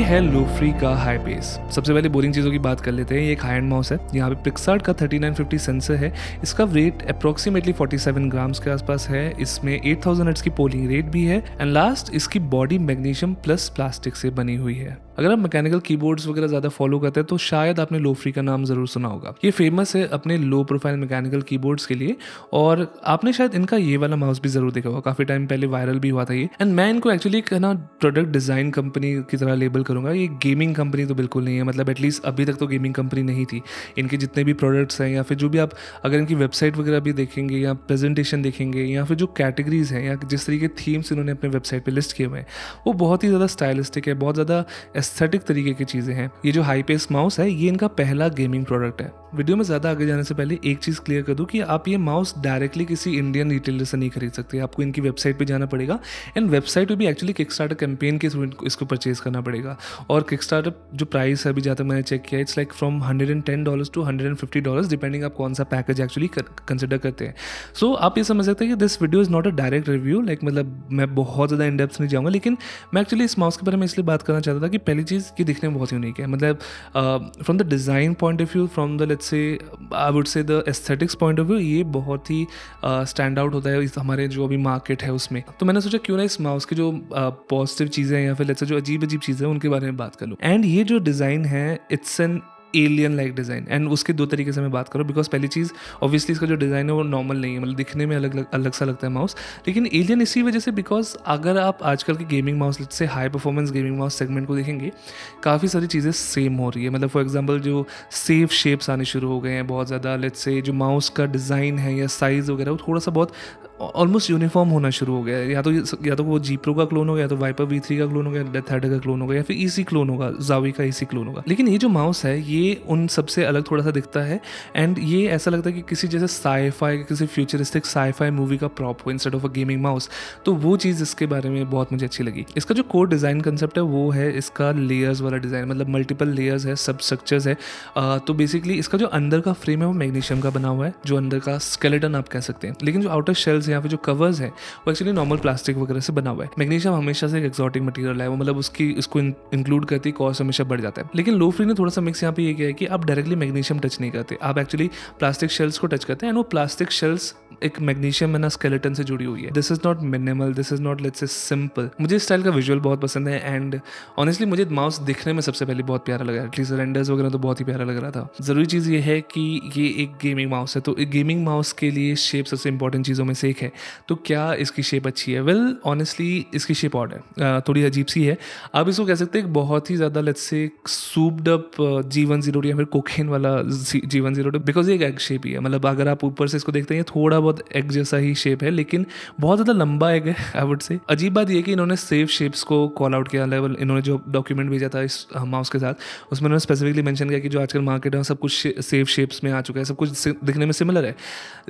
है लोफ्री का high pace. सबसे पहले बोरिंग चीज़ों की बात कर लेते हैं। ये एक हाई एंड माउस है। यहाँ पे पिक्सार्ट का 3950 सेंसर है। इसका वेट अप्रोक्सीमेटली 47 ग्राम्स के आसपास है। इसमें 8000 हर्ट्ज की पोलिंग रेट भी है। एंड लास्ट, इसकी बॉडी मैग्नीशियम प्लस प्लास्टिक से बनी हुई है। अगर आप मैकेनिकल कीबोर्ड्स वगैरह ज़्यादा फॉलो करते हैं तो शायद आपने लोफ्री का नाम ज़रूर सुना होगा। ये फेमस है अपने लो प्रोफाइल मैकेनिकल कीबोर्ड्स के लिए, और आपने शायद इनका ये वाला माउस भी ज़रूर देखा होगा। काफ़ी टाइम पहले वायरल भी हुआ था ये। एंड मैं इनको एक्चुअली एक ना प्रोडक्ट डिज़ाइन कंपनी की तरह लेबल करूँगा। ये गेमिंग कंपनी तो बिल्कुल नहीं है, मतलब एटलीस्ट अभी तक तो गेमिंग कंपनी नहीं थी। इनके जितने भी प्रोडक्ट्स हैं या फिर जो भी आप अगर इनकी वेबसाइट वगैरह भी देखेंगे या प्रेजेंटेशन देखेंगे या फिर जो कैटेगरीज हैं या जिस तरीके थीम्स इन्होंने अपने वेबसाइट पे लिस्ट किए हुए हैं वो बहुत ही ज़्यादा स्टाइलिस्टिक है, बहुत ज़्यादा एस्थेटिक तरीके की चीज़ें हैं। ये जो हाई पेस माउस है ये इनका पहला गेमिंग प्रोडक्ट है। वीडियो में ज़्यादा आगे जाने से पहले एक चीज़ क्लियर कर दूं कि आप ये माउस डायरेक्टली किसी इंडियन रिटेलर से नहीं खरीद सकते। आपको इनकी वेबसाइट पे जाना पड़ेगा एंड वेबसाइट पे भी एक्चुअली किकस्टार्टर कैंपेन के थ्रू इसको परचेज करना पड़ेगा। और किकस्टार्टर जो प्राइस है अभी जहाँ तक मैंने चेक किया it's like from $110 to $150 depending आप कौन सा पैकेज एक्चुअली कंसिडर करते हैं। सो आप ये समझ सकते हैं कि this video is not a direct review, like मतलब मैं बहुत ज़्यादा इन डेप्थ नहीं जाऊँगा, लेकिन मैं एक्चुअली इस माउस के बारे में इसलिए बात करना चाहता था कि पहली चीज़ ये दिखने में बहुत यूनिक है। मतलब from the design point of view, from the let's say I would say the aesthetics point of view, ये बहुत ही स्टैंड आउट होता है इस हमारे जो अभी मार्केट है उसमें। तो मैंने सोचा क्यों ना इस माउस की जो पॉजिटिव चीज़ें हैं या फिर लेट्स से जो अजीब अजीब चीज़ें हैं उनके बारे में बात कर लूँ। एंड ये जो डिज़ाइन है it's an alien like design. And उसके दो तरीके से मैं बात करूँ, बिकॉज पहली चीज़ ऑब्वियसली इसका जो डिज़ाइन है वो नॉर्मल नहीं है, मतलब दिखने में अलग सा लगता है माउस, लेकिन एलियन इसी वजह से बिकॉज अगर आप आजकल के गेमिंग माउस से high performance gaming mouse segment को देखेंगे काफ़ी सारी चीज़ें सेम हो रही है। मतलब फॉर एग्जांपल जो सेफ शेप्स आने शुरू हो गए हैं बहुत ज़्यादा, लेट्स से जो माउस का डिज़ाइन है या साइज़ वगैरह वो थोड़ा सा बहुत ऑलमोस्ट यूनिफॉर्म होना शुरू हो गया है। या तो वो जी प्रो का क्लोन होगा, या तो वाइपर V3 का क्लोन होगा, डेथ हेडर का क्लोन होगा, या फिर ईसी क्लोन होगा, जावी का ईसी क्लोन होगा। लेकिन ये जो माउस है ये उन सबसे अलग थोड़ा सा दिखता है। एंड ये ऐसा लगता है कि किसी जैसे साईफाई, किसी फ्यूचरिस्टिक साईफाई मूवी का प्रॉप हो instead of a gaming mouse. तो वो चीज़ इसके बारे में बहुत मुझे अच्छी लगी। इसका जो कोर डिज़ाइन कंसेप्ट है वो है इसका लेयर्स वाला डिज़ाइन, मतलब मल्टीपल लेयर्स है, सब स्ट्रक्चर्स है। तो बेसिकली इसका जो अंदर का फ्रेम है वो मैग्नीशियम का बना हुआ है, जो अंदर का स्केलेटन आप कह सकते हैं। लेकिन जो आउटर शेल्स है या फिर जो कवर्स है वो एक्चुअली नॉर्मल प्लास्टिक वगैरह से बना हुआ है। मैग्नीशियम हमेशा से एक एक्सोटिक मटेरियल है, वो मतलब इसको इंक्लूड करती कॉस्ट हमेशा बढ़ जाता है। लेकिन लोफ्री ने थोड़ा सा मिक्स यहाँ पे ये किया है कि आप डायरेक्टली मैग्नीशियम टच नहीं करते, आप एक्चुअली प्लास्टिक शेल्स को टच करते हैं। एंड वो प्लास्टिक शेल्स एक मैग्नीशियम है ना स्केलेटन से जुड़ी हुई है। This is not minimal, this is not let's say simple. मुझे इस स्टाइल का विजुअल बहुत पसंद है। एंड ऑनेस्टली मुझे माउस दिखने में सबसे पहले बहुत प्यारा लगा, एटलीस्ट रेंडर्स वगैरह तो बहुत ही प्यारा लग रहा था। जरूरी चीज़ ये है कि ये एक गेमिंग माउस है, तो एक गेमिंग माउस के लिए शेप सबसे इंपॉर्टेंट चीज़ों में से एक है। तो क्या इसकी शेप अच्छी है? वेल ऑनेस्टली इसकी शेप ऑड है, थोड़ी अजीब सी है। आप इसको कह सकते हैं बहुत ही ज़्यादा लेट्स से सूप्ड अप G10 या फिर कोकेन वाला G10, बिकॉज ये एक एग शेप ही है। मतलब अगर आप ऊपर से इसको देखते हैं थोड़ा बहुत एग जैसा ही शेप है, लेकिन बहुत ज़्यादा लंबा एग है आई वुड से। अजीब बात यह कि इन्होंने सेफ शेप्स को कॉल आउट किया। लेवल इन्होंने जो डॉक्यूमेंट भेजा था इस माउस के साथ उसमें उन्होंने स्पेसिफिकली मेंशन किया कि जो आजकल मार्केट है सब कुछ सेफ शेप्स में आ चुका है, सब कुछ दिखने में सिमिलर है।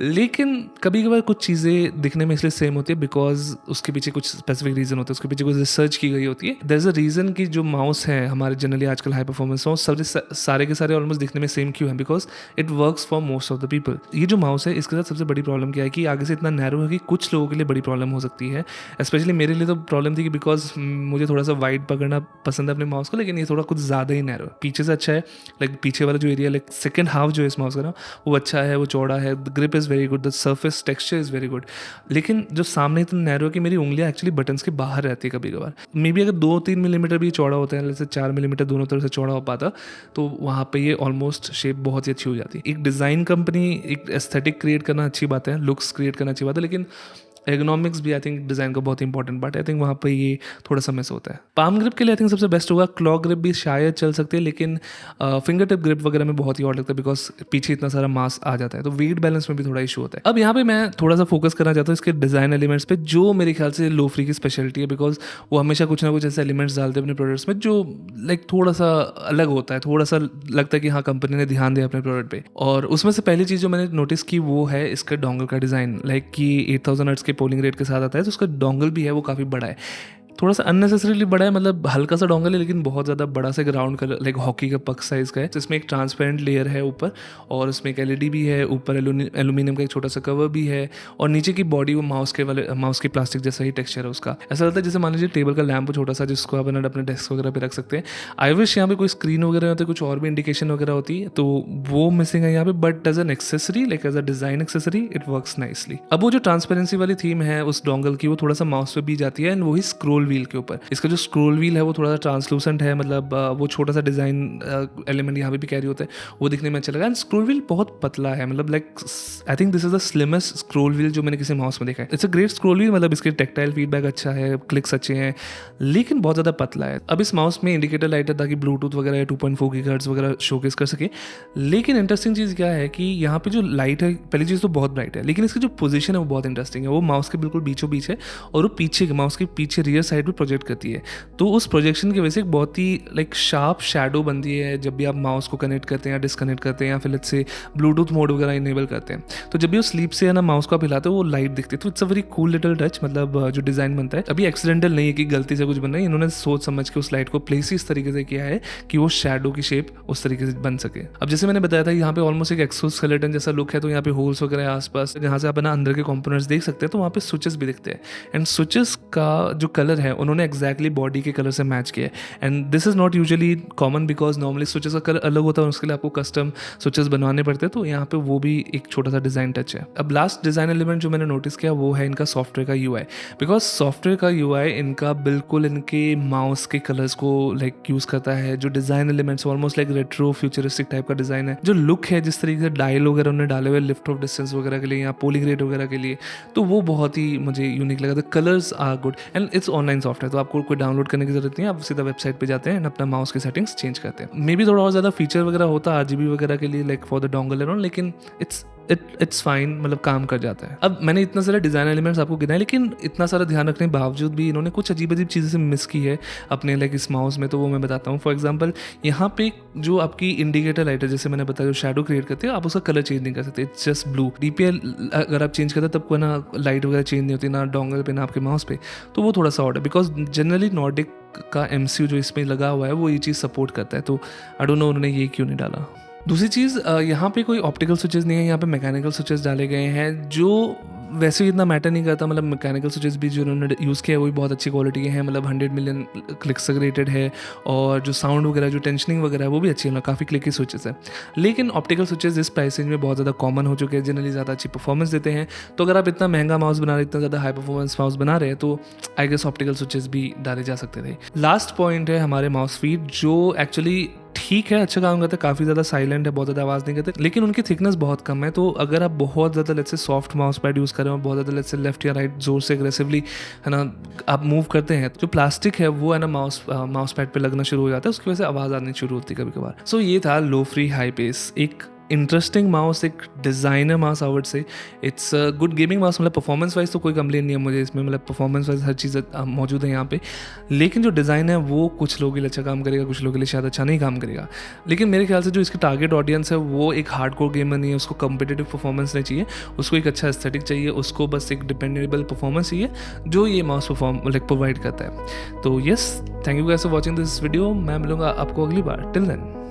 लेकिन कभी कभार कुछ चीज़ें दिखने में इसलिए सेम होती है बिकॉज उसके पीछे कुछ स्पेसिफिक रीज़न होता है, उसके पीछे कुछ रिसर्च की गई होती है। देयर इज़ अ रीज़न कि जो माउस है हमारे जनरली आजकल हाई परफॉर्मेंस माउस सारे के सारे ऑलमोस्ट दिखने में सेम क्यों है? Because it works for most of the people. ये जो माउस है इसके साथ सबसे बड़ी प्रॉब्लम क्या है कि आगे से इतना नैरो है कि कुछ लोगों के लिए बड़ी प्रॉब्लम हो सकती है। स्पेशली मेरे लिए तो प्रॉब्लम थी कि बिकॉज मुझे थोड़ा सा वाइड पकड़ना पसंद है अपने माउस को, लेकिन ये थोड़ा कुछ ज़्यादा ही नैरो है। पीछे से अच्छा है, लाइक पीछे वाला जो एरिया लाइक सेकेंड हाफ जो है इस माउस का ना वो अच्छा है, वो चौड़ा है, the grip is very good, the surface texture is very good. लेकिन जो सामने इतना नैरो है कि मेरी उंगलियां एक्चुअली बटन्स के बाहर रहती है कभी कभार। मे बी अगर 2-3 मिलीमीटर भी चौड़ा होता है, जैसे 4 मिलीमीटर दोनों तरफ से चौड़ा हो पाता तो वहाँ पे ये ऑलमोस्ट शेप बहुत ही अच्छी हो जाती है। एक डिज़ाइन कंपनी, एक एस्थेटिक क्रिएट करना अच्छी बात है, लुक्स क्रिएट करना अच्छी बात है, लेकिन एर्गोनॉमिक्स भी आई थिंक डिज़ाइन का बहुत इंपॉर्टेंट पार्ट है। आई थिंक वहाँ पर ये थोड़ा सा मिस होता है। पाम ग्रिप के लिए आई थिंक सबसे बेस्ट होगा। क्लॉ ग्रिप भी शायद चल सकते हैं, लेकिन फिंगर टिप ग्रिप वगैरह में बहुत ही और लगता है बिकॉज पीछे इतना सारा मास आ जाता है, तो वेट बैलेंस में भी थोड़ा इशू होता है। अब यहाँ पे मैं थोड़ा सा फोकस करना चाहता हूँ इसके डिज़ाइन एलिमेंट्स पे, जो मेरे ख्याल से लोफ्री की स्पेशलिटी है। बिकॉज वो हमेशा कुछ ना कुछ ऐसे एलिमेंट्स डालते हैं अपने प्रोडक्ट्स में जो लाइक थोड़ा सा अलग होता है, थोड़ा सा लगता है कि हाँ कंपनी ने ध्यान दिया अपने प्रोडक्ट पे। और उसमें से पहली चीज़ जो मैंने नोटिस की वो है इसका डोंगल का डिज़ाइन। लाइक कि 8000 हर्ट्ज के पोलिंग रेट के साथ आता है, तो उसका डोंगल भी है वो काफ़ी बड़ा है। थोड़ा सा अननेसेसरीली बड़ा है, मतलब हल्का सा डोंगल है लेकिन बहुत ज़्यादा बड़ा सा ग्राउंड कलर लाइक हॉकी का पक साइज़ का है, जिसमें एक ट्रांसपेरेंट लेयर है ऊपर और उसमें एक एलईडी भी है, ऊपर एल्यूमिनियम का एक छोटा सा कवर भी है और नीचे की बॉडी वो माउस के प्लास्टिक जैसा ही टेक्सचर है उसका। ऐसा लगता है जैसे मान लीजिए टेबल का लैंप छोटा सा जिसको आप अपने डेस्क वगैरह पे रख सकते हैं। आई विश यहाँ पे कोई स्क्रीन वगैरह होती है, कुछ और भी इंडिकेशन वगैरह होती है, तो वो मिसिंग है यहाँ पे, but as an accessory like as a design accessory it works nicely. अब वो जो ट्रांसपेरेंसी वाली थीम है उस डोंगल की, वो थोड़ा सा माउस पे भी जाती है एंड वही स्क्रोल व्हील के ऊपर। इसका जो स्क्रोल व्हील है वो थोड़ा सा ट्रांसलूसेंट है, मतलब वो छोटा सा डिजाइन एलिमेंट यहाँ पे भी कैरी होता है, वो दिखने में अच्छा लगा। एंड स्क्रोल व्हील बहुत पतला है, मतलब like I think this is the slimmest scroll wheel जो मैंने किसी माउस में देखा है। It's a great scroll wheel, मतलब इसके टेक्टाइल फीडबैक अच्छा है, क्लिक्स अच्छे हैं, लेकिन बहुत ज़्यादा पतला है। अब इस माउस में इंडिकेटर लाइट है ताकि ब्लूटूथ वगैरह 2.4 गीगाहर्ट्ज़ वगैरह शोकेस कर सके। लेकिन इंटरेस्टिंग चीज़ क्या है कि यहाँ पे जो लाइट है, पहली चीज़ तो बहुत ब्राइट है, लेकिन इसकी जो पोजीशन है वो बहुत इंटरेस्टिंग है। वो माउस के बिल्कुल बीचों बीच है और वो पीछे माउस के पीछे रियर साइड पे प्रोजेक्ट करती है, तो उस प्रोजेक्शन की वजह से एक बहुत ही लाइक शार्प शैडो बनती है जब भी आप माउस को कनेक्ट करते हैं या डिसकनेक्ट करते हैं या फिर लेट्स से ब्लूटूथ मोड वगैरह इनेबल करते हैं। तो जब भी वो स्लीप से है ना माउस को आप हिलाते हो वो लाइट दिखती है, तो it's a very cool little touch. मतलब जो डिज़ाइन बनता है अभी एक्सीडेंटल नहीं है कि गलती से कुछ बन रहा है, इन्होंने सोच समझ के उस लाइट को प्लेस इस तरीके से किया है कि वो शैडो की शेप उस तरीके से बन सके। अब जैसे मैंने बताया था यहाँ पे ऑलमोस्ट एक एक्सोस्केलेटन जैसा लुक है, तो यहाँ पे होल्स वगैरह आसपास जहाँ से आप ना अंदर के कंपोनेंट्स देख सकते हैं, तो वहाँ पे स्विचेस भी दिखते हैं एंड स्विचेस का जो कलर है उन्होंने एक्जैक्टली बॉडी के कलर से मैच किया है। And this is not usually common because normally switches का कलर अलग होता है, उसके लिए आपको कस्टम स्विचेस बनवाने पड़ते हैं, तो यहाँ पे वो भी एक छोटा सा डिज़ाइन टच है। अब लास्ट डिज़ाइन एलिमेंट जो मैंने नोटिस किया वो है इनका सॉफ्टवेयर का यूआई, बिकॉज सॉफ्टवेयर का यूआई इनका बिल्कुल इनके माउस के कलर्स को लाइक यूज़ करता है। जो design elements almost like retro futuristic type का डिज़ाइन है, जो लुक है जिस तरीके से डायल वगैरह उन्होंने डाले हुए लिफ्ट ऑफ डिस्टेंस वगैरह के लिए या पोलिंग रेट वगैरह के लिए, तो वो बहुत ही मुझे यूनिक लगा। The colours are good and it's online software, तो आपको कोई डाउनलोड करने की जरूरत नहीं है, आप सीधा वेबसाइट पे जाते हैं एंड अपना माउस की सेटिंग्स चेंज करते हैं। मे बी थोड़ा और ज़्यादा फीचर वगैरह होता RGB वगैरह के लिए like for the dongle and all, लेकिन इट्स फाइन, मतलब काम कर जाता है। अब मैंने इतना सारे डिज़ाइन एलिमेंट्स आपको गिनाए, लेकिन इतना सारा ध्यान रखने के बावजूद भी इन्होंने कुछ अजीब अजीब चीज़ें से मिस की है अपने लाइक इस माउस में, तो वो मैं बताता हूँ। फॉर एग्जांपल यहाँ पे जो आपकी इंडिकेटर लाइट है, जैसे मैंने बताया जो शैडो क्रिएट करते हैं, आप उसका कलर चेंज नहीं कर सकते, इट्स जस्ट ब्लू। DPI अगर आप चेंज करते हैं तब कोई ना लाइट वगैरह चेंज नहीं होती, ना डोंगल पे ना आपके माउस पे, तो वो थोड़ा सा ऑड है बिकॉज जनरली नॉर्डिक का MCU जो इसमें लगा हुआ है वो ये चीज़ सपोर्ट करता है, तो आई डोंट नो उन्होंने ये क्यों नहीं डाला। दूसरी चीज़ यहाँ पे कोई ऑप्टिकल स्विचेस नहीं है, यहाँ पे मैकेनिकल स्विचेस डाले गए हैं जो वैसे ही इतना मैटर नहीं करता। मतलब मैकेनिकल स्विचेस भी जो उन्होंने यूज़ किया है वो भी बहुत अच्छी क्वालिटी के हैं, मतलब 100 मिलियन क्लिक्स से रेटेड है और जो साउंड वगैरह जो टेंशनिंग वगैरह है वो भी अच्छी है, काफ़ी क्लिकी स्विचेस है। लेकिन ऑप्टिकल स्विचेस इस प्राइस रेंज में बहुत ज़्यादा कॉमन हो चुके हैं, जनरली ज़्यादा अच्छी परफॉर्मेंस देते हैं। तो अगर आप इतना महंगा माउस बना रहे, इतना ज़्यादा हाई परफॉर्मेंस माउस बना रहे हैं, तो आई गेस ऑप्टिकल स्विचेस भी डाले जा सकते थे। लास्ट पॉइंट है हमारे माउस फीट, जो एक्चुअली ठीक है, अच्छा काम करते हैं, काफ़ी ज़्यादा साइलेंट है, बहुत ज़्यादा आवाज़ नहीं करते, लेकिन उनकी थिकनेस बहुत कम है। तो अगर आप बहुत ज़्यादा let's say soft mouse pad use करें और बहुत ज़्यादा लेट्स से लेफ्ट या राइट जोर से एग्रेसिवली है ना आप मूव करते हैं, जो प्लास्टिक है वो है ना माउस पैड पे लगना शुरू हो जाता है, उसकी वजह से आवाज़ आनी शुरू होती है कभी कभार। सो ये था लो फ्री हाई पेस, एक इंटरेस्टिंग माउस, एक designer mouse I would say. It's good gaming mouse, मतलब परफॉर्मेंस वाइज तो कोई कंप्लेन नहीं है मुझे इसमें, मतलब परफॉर्मेंस वाइज हर चीज़ मौजूद है यहाँ पे। लेकिन जो डिज़ाइन है वो कुछ लोगों के लिए अच्छा काम करेगा, कुछ लोगों के लिए शायद अच्छा नहीं काम करेगा। लेकिन मेरे ख्याल से जो इसकी टारगेट ऑडियंस है वो एक हार्डकोर गेमर नहीं है, उसको कम्पिटिटिव परफॉर्मेंस नहीं चाहिए, उसको एक अच्छा एस्थेटिक चाहिए, उसको बस एक डिपेंडेबल परफॉर्मेंस चाहिए जो ये माउस प्रोवाइड करता है। तो yes, thank you guys for watching this video. मैं मिलूंगा आपको अगली बार। Till then.